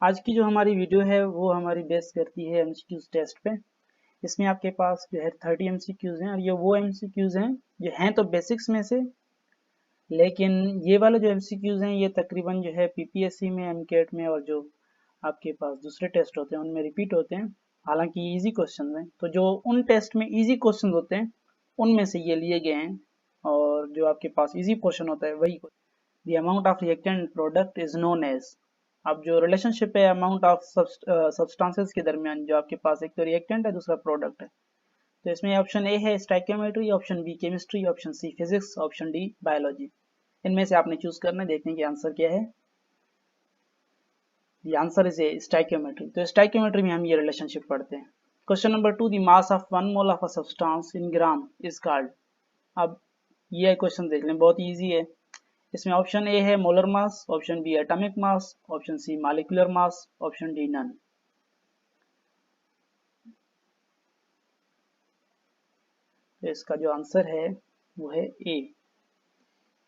आज की जो हमारी वीडियो है वो हमारी बेस करती है एमसीक्यूज टेस्ट पे। इसमें आपके पास जो है 30 एमसीक्यूज हैं और ये वो एमसीक्यूज हैं जो हैं तो बेसिक्स में से, लेकिन ये वाले जो एमसीक्यूज हैं ये तकरीबन जो है पीपीएससी में, एमकेट में और जो आपके पास दूसरे टेस्ट होते हैं उनमें रिपीट होते हैं। हालांकि इजी क्वेश्चन हैं, तो जो उन टेस्ट में इजी क्वेश्चन होते हैं उनमें से ये लिए गए हैं, और जो आपके पास इजी क्वेश्चन होता है वही। The amount of reactant product is known as। अब जो रिलेशनशिप है अमाउंट ऑफ सब्सटेंसेस के दरमियान, जो आपके पास एक तो रिएक्टेंट है दूसरा प्रोडक्ट है, तो इसमें ऑप्शन ए है stoichiometry, option B chemistry, option C physics, option D biology. इनमें से आपने चूज करना है, देखने की आंसर क्या है। The answer is a stoichiometry. तो स्टाइकियोमेट्री में हम ये रिलेशनशिप पढ़ते हैं। Question number 2, the mass of 1 mole of a substance in gram is called. अब ये क्वेश्चन देख लें, बहुत इजी है। इसमें ऑप्शन ए है molar mass, option B atomic mass, option C molecular mass, option D none. तो इसका जो आंसर है वो है ए।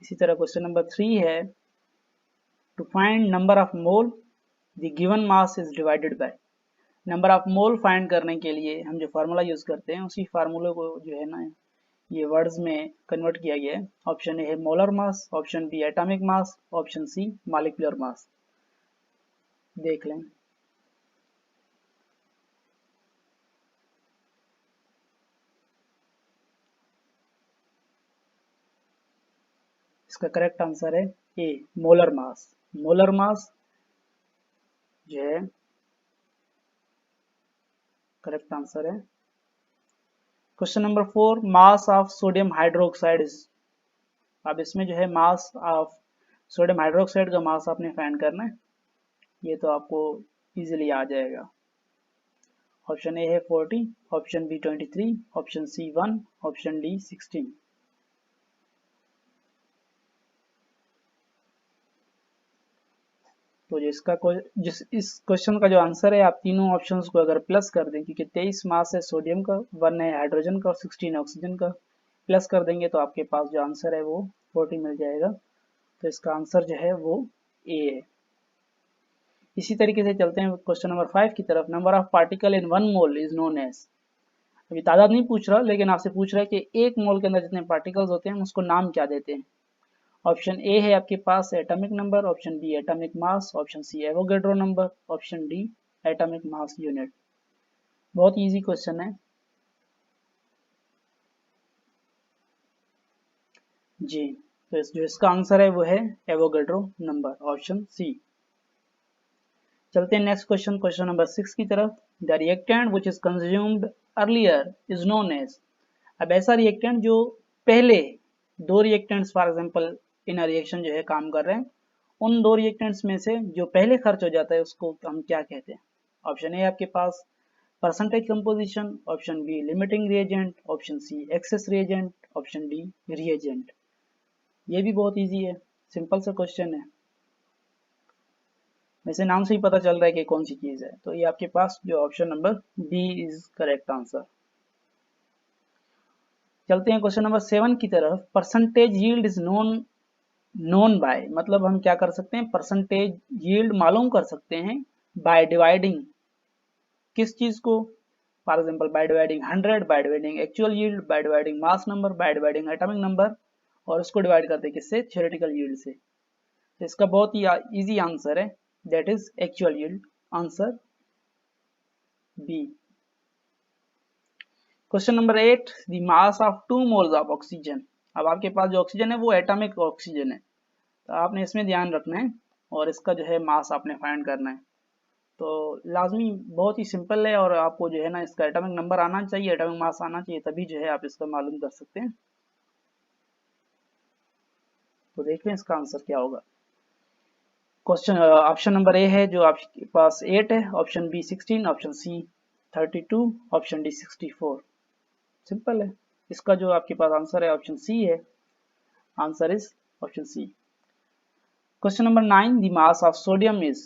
इसी तरह क्वेश्चन नंबर 3 है, to find number of mole the given mass is divided by. Number of mole find करने के लिए हम जो फार्मूला यूज करते हैं उसी फार्मूले को जो है ना ये वर्ड्स में कन्वर्ट किया गया है। ऑप्शन ए है molar mass, option B atomic mass, option C molecular mass. देख लें। इसका करेक्ट आंसर है ए मोलर मास। मोलर मास जो है करेक्ट आंसर है। Question number 4, mass of sodium hydroxide is. अब इसमें जो है मास ऑफ सोडियम हाइड्रोक्साइड का मास आपने फाइंड करना है। ये तो आपको इजीली आ जाएगा। ऑप्शन ए है 40, option B 23, option C 1, option D 16। तो जिस इस क्वेश्चन का जो आंसर है, आप तीनों ऑप्शंस को अगर प्लस कर दें, क्योंकि 23 मास है सोडियम का, 1 है हाइड्रोजन का और 16 है ऑक्सीजन का, प्लस कर देंगे तो आपके पास जो आंसर है वो 40 मिल जाएगा। तो इसका आंसर जो है वो ए है। इसी तरीके से चलते हैं क्वेश्चन नंबर 5 की तरफ। Number of particle in 1 mole is known as. अभी तादाद नहीं पूछ रहा, लेकिन आपसे पूछ रहा है कि एक मोल के अंदर जितने पार्टिकल्स होते हैं उसको नाम क्या देते हैं। ऑप्शन ए है आपके पास atomic number, option B atomic mass, option C Avogadro number, option D atomic mass unit. बहुत इजी क्वेश्चन है जी। तो जो इसका आंसर है वो है एवोगेड्रो नंबर, ऑप्शन सी। चलते हैं नेक्स्ट क्वेश्चन, क्वेश्चन नंबर 6 की तरफ। The reactant which is consumed earlier is known as. अब ऐसा रिएक्टेंट जो पहले दो reactants for example in reaction जो है काम कर रहे हैं, उन दो रिएक्टेंट्स में से जो पहले खर्च हो जाता है उसको हम क्या कहते हैं। ऑप्शन ए आपके पास percentage composition, option B limiting reagent, option C excess reagent, option D reagent. ये भी बहुत इजी है, सिंपल सा क्वेश्चन है। वैसे नाम से ही पता चल रहा है कि कौन सी चीज है। तो ये आपके पास जो option number B is correct answer. चलते हैं क्वेश्चन नंबर 7 की तरफ। Percentage yield is known by, मतलब हम क्या कर सकते हैं, परसेंटेज यील्ड मालूम कर सकते हैं बाय डिवाइडिंग किस चीज को। For example by dividing 100, by dividing actual yield, by dividing mass number, by dividing atomic number, और उसको डिवाइड करते हैं किससे, थ्योरेटिकल यील्ड से। तो इसका बहुत ही इजी आंसर है, that is actual yield. Answer B. Question number 8, the mass of 2 moles of oxygen. अब आपके पास जो ऑक्सीजन है वो एटॉमिक ऑक्सीजन है, तो आपने इसमें ध्यान रखना है और इसका जो है मास आपने फाइंड करना है। तो लाजमी बहुत ही सिंपल है, और आपको जो है ना इसका एटॉमिक नंबर आना चाहिए, एटॉमिक मास आना चाहिए, तभी जो है आप इसका मालूम कर सकते हैं। तो देख लें इसका आंसर क्या होगा। क्वेश्चन ऑप्शन नंबर ए है जो आपके पास 8 है, option B 16, option C 32, option D 64। Simple है। इसका जो आपके पास आंसर है ऑप्शन सी है। Answer is option C. Question number 9, the mass of sodium is.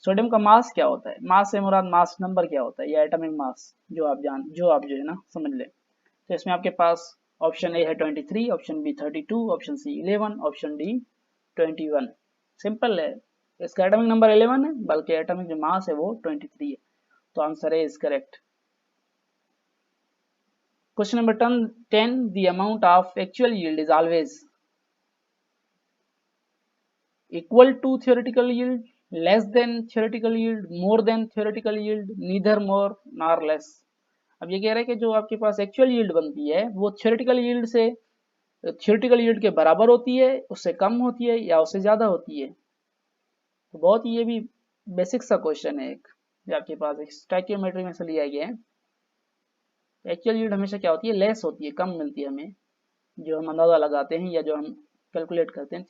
Sodium का मास क्या होता है। मास से मुराद मास नंबर क्या होता है या एटॉमिक मास, जो आप जो है ना समझ लें। तो इसमें आपके पास ऑप्शन ए है 23, option B 32, option C 11, option D 21। Simple है, इसका एटॉमिक नंबर 11 है, बल्कि एटॉमिक जो मास है वो 23 है। तो आंसर है is correct. Question number 10, the amount of actual yield is always equal to theoretical yield, less than theoretical yield, more than theoretical yield, neither more nor less। अब ये कह रहा है कि जो आपके पास एक्चुअल यील्ड बनती है वो थियोरेटिकल यील्ड के बराबर होती है, उससे कम होती है, या उससे ज्यादा होती है। तो बहुत ही ये भी बेसिक सा क्वेश्चन है एक, जो आपके पास एक स्टैकियोमेट्री में से लिया गया है। एक्चुअल यील्ड हमेशा क्या होती है, लेस होती है, कम मिलती है हमें, जो हम अंदाजा लगाते हैं या जो हम कैलकुलेट करते हैं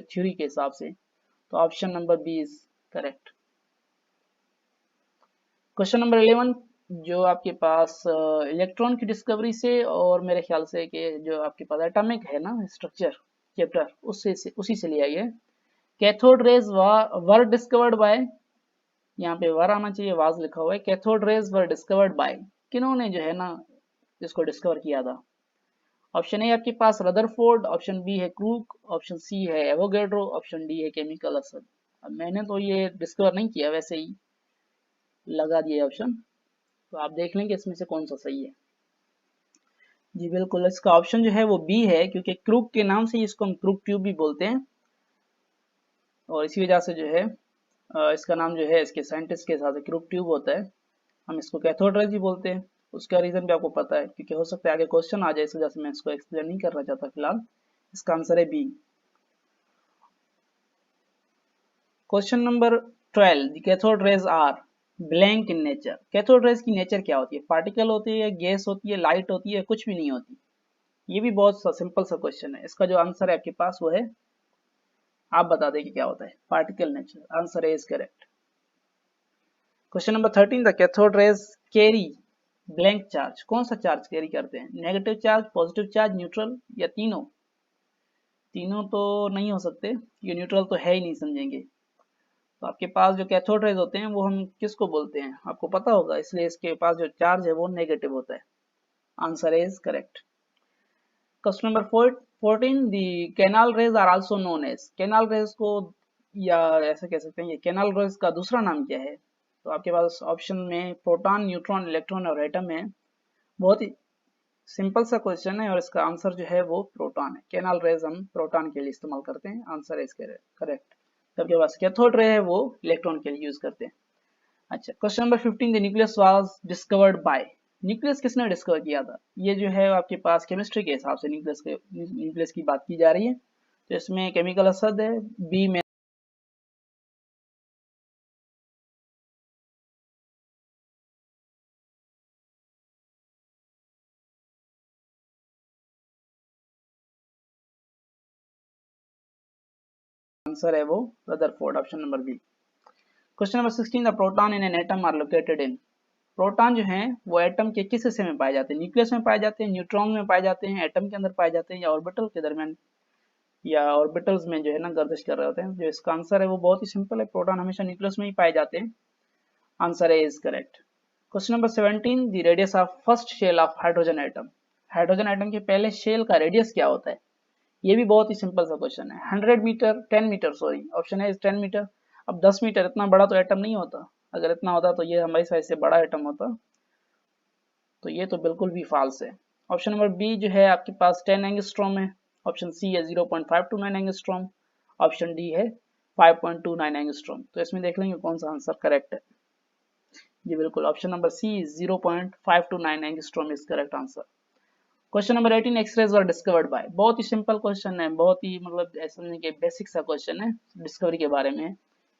थ्योरी के हिसाब से। तो option number B is correct. Question number 11, जो आपके पास इलेक्ट्रॉन की डिस्कवरी से और मेरे ख्याल से कि जो आपके पास एटॉमिक है ना स्ट्रक्चर चैप्टर, उसी से लिया है। Cathode rays were discovered by, यहाँ पे वर आना चाहिए, वाज लिखा हुआ है। Cathode rays were discovered by, किन्होंने जो है ना इसको डिस्कवर किया था। ऑप्शन ए आपके पास रदरफोर्ड, ऑप्शन बी है क्रूक, ऑप्शन सी है एवोगैड्रो, ऑप्शन डी है केमिकल असद। अब मैंने तो ये डिस्कवर नहीं किया, वैसे ही लगा दिया ऑप्शन, तो आप देख लेंगे इसमें से कौन सा सही है। जी बिल्कुल, इसका ऑप्शन जो है वो बी है, क्योंकि क्रूक के नाम से इसको हम क्रूक ट्यूब भी बोलते हैं, और इसी वजह से जो है इसका नाम जो है इसके साइंटिस्ट के हिसाब से क्रूक ट्यूब होता है। हम इसको कैथोड रेज भी बोलते हैं। उसका रीजन भी आपको पता है, क्योंकि हो सकता है आगे क्वेश्चन आ जाए, इस वजह से मैं इसको एक्सप्लेन नहीं करना चाहता फिलहाल। इसका आंसर है B. Question number 12, the cathode rays are blank in nature. Cathode rays की नेचर क्या होती है, पार्टिकल होती है, गैस होती है, लाइट होती है, कुछ भी नहीं होती। ये भी बहुत सा सिंपल सा क्वेश्चन है। इसका जो आंसर है आपके पास वो है, आप बता दें कि क्या होता है, particle nature. Answer is correct. Question number 13, the cathode raise carry blank charge. कौन सा चार्ज कैरी करते हैं, negative charge, positive charge, neutral, या तीनों। तीनों तो नहीं हो सकते, ये न्यूट्रल तो है ही नहीं, समझेंगे। तो आपके पास जो कैथोड रेज होते हैं वो हम किसको बोलते हैं, आपको पता होगा, इसलिए इसके पास जो चार्ज है वो नेगेटिव होता है। Answer is correct. Question number 14, the canal rays are also known as. Canal rays को, या ऐसे कह सकते हैं, ये कैनाल रेज का दूसरा नाम क्या है। तो आपके पास ऑप्शन में प्रोटॉन, न्यूट्रॉन, इलेक्ट्रॉन और एटम है। बहुत ही सिंपल सा क्वेश्चन है, और इसका आंसर जो है वो प्रोटॉन है। कैनाल रेज हम प्रोटॉन के लिए इस्तेमाल करते हैं। Answer is correct. तो आपके पास कैथोड रे है वो इलेक्ट्रॉन के लिए यूज करते हैं। अच्छा, question number 15, the nucleus was discovered by. Nucleus किसने डिस्कवर किया था। ये जो है आपके पास केमिस्ट्री के हिसाब से न्यूक्लियस की बात की जा रही है। तो इसमें केमिकल असद है, बी में आंसर है वो Rutherford, option number B. Question number 16, the proton in an atom are located in. Proton जो है वो एटम के किस हिस्से में पाए जाते हैं, न्यूक्लियस में पाए जाते हैं, न्यूट्रॉन में पाए जाते हैं, एटम के अंदर पाए जाते हैं, या ऑर्बिटल के दरमियान, या ऑर्बिटल्स में जो है ना गर्दिश कर रहे होते हैं। जो इसका आंसर है वो बहुत ही सिंपल है, प्रोटॉन हमेशा न्यूक्लियस में ही पाए जाते हैं। आंसर है is correct. Question number 17, the radius of first shell of hydrogen atom. Hydrogen atom के पहले शेल का रेडियस क्या होता है। ये भी बहुत ही सिंपल सा क्वेश्चन है। 100 मीटर, 10 मीटर, सॉरी, ऑप्शन है 10 मीटर। अब 10 मीटर इतना बड़ा तो एटम नहीं होता, अगर इतना होता तो ये हमारी साइज से बड़ा एटम होता, तो ये तो बिल्कुल भी फॉल्स है। ऑप्शन नंबर बी जो है आपके पास 10 एंगस्ट्रॉम है, ऑप्शन सी है 0.529 एंगस्ट्रॉम, ऑप्शन डी है 5.29 एंगस्ट्रॉम। तो इसमें देख लेंगे कौन सा आंसर करेक्ट है। जी बिल्कुल, option number C 0.529 angstrom is correct answer. Question number 18, X rays were discovered by. बहुत ही सिंपल क्वेश्चन है, बहुत ही मतलब ऐसा नहीं कि बेसिक सा क्वेश्चन है डिस्कवरी के बारे में।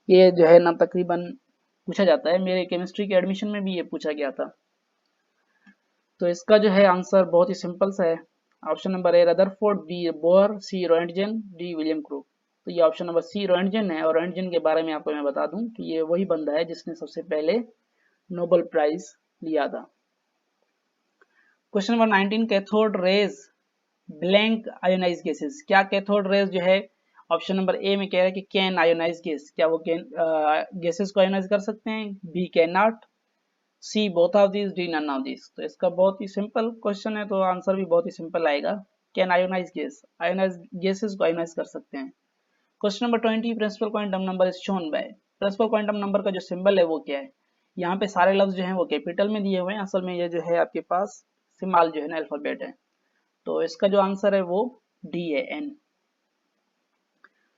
ये जो है ना तकरीबन पूछा जाता है, मेरे केमिस्ट्री के एडमिशन में भी ये पूछा गया था। तो इसका जो है आंसर बहुत ही सिंपल सा है। Option number A Rutherford, B Bohr, C Roentgen, D William Crookes. तो ये ऑप्शन नंबर सी रोएंटजेन है, और रोएंटजेन के बारे में आपको मैं बता दूं कि ये वही बंदा है जिसने सबसे पहले नोबेल प्राइज लिया था। Question number 19, cathode rays blank ionize gases. क्या कैथोड रेज जो है ऑप्शन नंबर ए में कह रहा है कि कैन आयोनाइज गैस, क्या वो कैन गैसेस को आयोनाइज कर सकते हैं, B can not, C both of this, D none of this. तो इसका बहुत ही सिंपल क्वेश्चन है, तो आंसर भी बहुत ही सिंपल आएगा। Can ionize gas, ionize gases को आयोनाइज कर सकते हैं। Question number 20, principal quantum number is shown by. Principal quantum number का जो सिंबल है वो क्या है? यहाँ पे सारे लफ्ज जो है वो कैपिटल में दिए हुए हैं, असल में ये जो है आपके पास स्मॉल जो है ना अल्फाबेट है, तो इसका जो आंसर है वो डी है, N.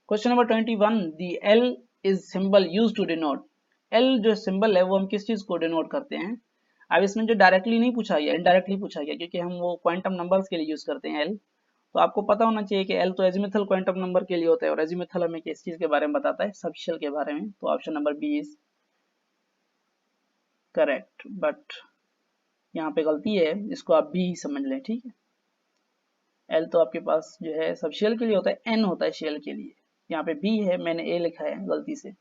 Question number 21, the L is symbol used to denote. L जो सिंबल है वो हम किस चीज को डिनोट करते हैं? अब इसमें जो डायरेक्टली नहीं पूछा गया, इनडायरेक्टली पूछा गया, क्योंकि हम वो क्वांटम नंबर्स के लिए यूज करते हैं एल। तो आपको पता होना चाहिए कि एल तो एजिमुथल क्वांटम नंबर के लिए होता है, और एजिमुथल हमें किस चीज के बारे में बताता है? सबशेल के बारे में। तो option number B is correct, but यहाँ पे गलती है, इसको आप बी ही समझ लें, ठीक है। एल तो आपके पास जो है सबशेल के लिए होता है, एन होता है शेल के लिए। यहाँ पे बी है, मैंने ए लिखा है गलती से।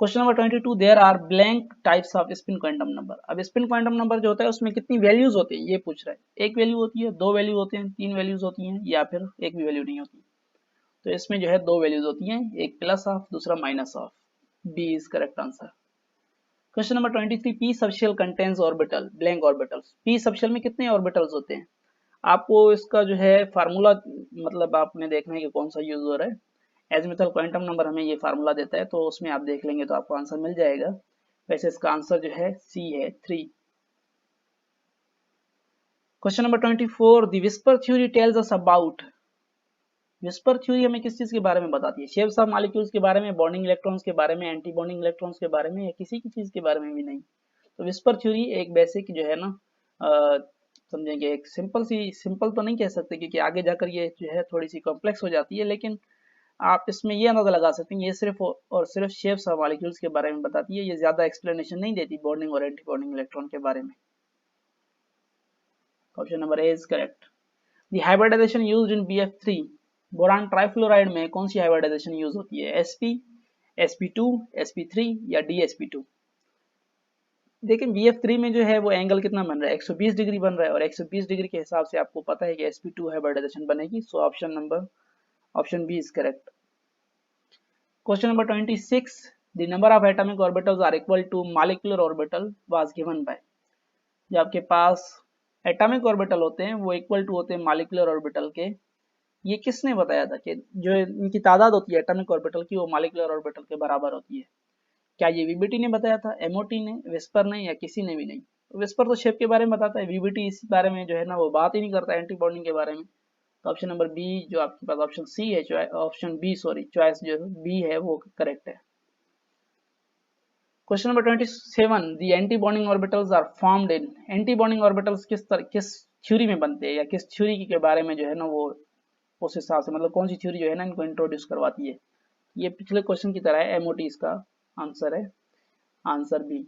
Question number 22, there are blank types of spin quantum number. अब स्पिन क्वांटम नंबर जो होता है उसमें कितनी वैल्यूज होती है ये पूछ रहा है। एक वैल्यू होती है, दो वैल्यू होते हैं, तीन वैल्यूज होती हैं, या फिर एक भी वैल्यू नहीं होती? तो इसमें जो है दो वैल्यूज होती हैं, एक प्लस ऑफ, दूसरा minus half. B is correct answer. Question number 23, P subshell contains orbital blank orbitals. P subshell में कितने ऑर्बिटल्स होते हैं? आपको इसका जो है फार्मूला मतलब आपने देखना है कि कौन सा यूज हो रहा है। एजिमुथल क्वांटम नंबर हमें ये फार्मूला देता है, तो उसमें आप देख लेंगे तो आपको आंसर मिल जाएगा। वैसे इसका आंसर जो है सी है, 3। Question number 24, the whisper theory tells us about. Whisper theory हमें किस चीज के बारे में बताती है? शेप्स ऑफ मॉलिक्यूल्स के बारे में, बॉन्डिंग इलेक्ट्रॉन्स के बारे में, एंटी बॉन्डिंग इलेक्ट्रॉन्स के बारे में, या किसी की चीज के बारे में भी नहीं? तो विस्पर थ्योरी एक बेसिक जो है ना, समझेंगे एक सिंपल तो नहीं कह सकते, क्योंकि आगे जाकर ये जो है थोड़ी सी कॉम्प्लेक्स हो जाती है, लेकिन आप इसमें ये अंदाजा लगा सकते हैं ये सिर्फ और सिर्फ शेप्स ऑफ मॉलिक्यूल्स के बारे में बताती है, ये ज्यादा एक्सप्लेनेशन नहीं देती बॉन्डिंग और एंटी बॉन्डिंग इलेक्ट्रॉन के बारे में। Option number A is correct. The hybridization used in BF3, boron trifluoride में कौन सी हाइब्रिडाइजेशन यूज होती है? sp, sp2, sp3 या dsp2? देखिए BF3 में जो है वो एंगल कितना बन रहा है? 120 डिग्री बन रहा है, और 120 डिग्री के हिसाब से आपको पता है कि sp2 हाइब्रिडाइजेशन बनेगी। So option B is correct. Question number 26, the number of atomic orbitals are equal to molecular orbital was given by। जो आपके पास एटॉमिक ऑर्बिटल होते हैं वो इक्वल टू होते हैं मॉलिक्यूलर ऑर्बिटल के, ये किसने बताया था कि जो इनकी तादाद होती है एटॉमिक ऑर्बिटल की वो मॉलिक्यूलर ऑर्बिटल के बराबर होती है? क्या ये वीबीटी ने बताया था, एमओटी ने, विस्पर ने, या किसी ने भी नहीं? तो विस्पर तो शेप के बारे में बताता है, वीबीटी इस बारे में जो है ना वो बात ही नहीं करता एंटी बॉन्डिंग के बारे में। तो ऑप्शन नंबर बी जो आपके पास ऑप्शन सी है, ऑप्शन बी सॉरी चॉइस जो बी है वो करेक्ट है। Question number 27, the anti bonding orbitals are formed in. Anti bonding orbitals किस थ्योरी में बनते हैं, या किस थ्योरी के बारे में जो है ना वो उस हिसाब से, मतलब कौन सी थ्योरी जो है ना इनको इंट्रोड्यूस करवाती है? ये पिछले क्वेश्चन की तरह है, एमओटी इसका आंसर है, answer B.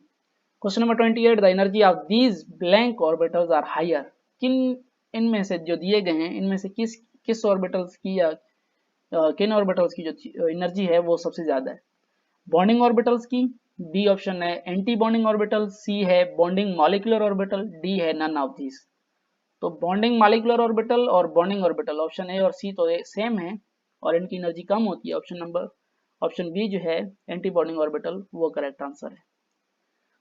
Question number 28, the energy of these blank orbitals are higher. किन इनमें से जो दिए गए हैं इनमें से किस किस ऑर्बिटल्स की या किन ऑर्बिटल्स की जो एनर्जी है वो सबसे ज्यादा है? बॉन्डिंग ऑर्बिटल्स की, बी ऑप्शन है एंटी बॉन्डिंग ऑर्बिटल, सी है बॉन्डिंग मॉलिक्यूलर ऑर्बिटल, डी है नन ऑफ दिस। तो बॉन्डिंग मॉलिक्यूलर ऑर्बिटल और बॉन्डिंग ऑर्बिटल ऑप्शन ए और सी तो सेम है, और इनकी एनर्जी कम होती है। ऑप्शन बी जो है एंटी बॉन्डिंग ऑर्बिटल वो करेक्ट आंसर है।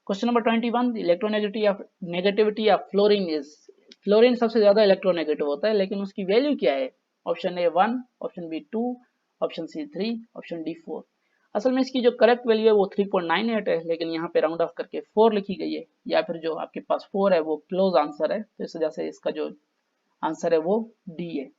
Question number 21, electronegativity of fluorine is. Fluorine सबसे ज्यादा इलेक्ट्रोनेगेटिव होता है, लेकिन उसकी वैल्यू क्या है? Option A 1, option B 2, option C 3, option D 4। असल में इसकी जो करेक्ट वैल्यू है वो 3.98 है, लेकिन यहाँ पे राउंड ऑफ करके 4 लिखी गई है, या फिर जो आपके पास 4 है वो क्लोज आंसर है, तो इस वजह से इसका जो आंसर है वो डी है।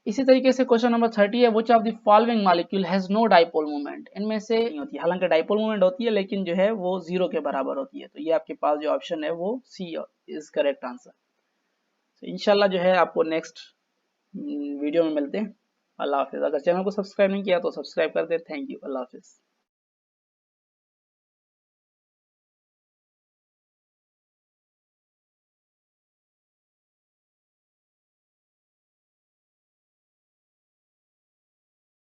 इसी तरीके से क्वेश्चन नंबर 30 है, which of the following molecule has no dipole moment. इनमें से नहीं होती, हालांकि डाइपोल मोमेंट होती है लेकिन जो है वो 0 के बराबर होती है। तो ये आपके पास जो ऑप्शन है वो सी इज करेक्ट आंसर। तो इंशाल्लाह जो है आपको नेक्स्ट वीडियो में मिलते हैं। अल्लाह हाफिज। अगर चैनल को सब्सक्राइब नहीं किया तो सब्सक्राइब कर दे। Thank you. Allah Hafiz.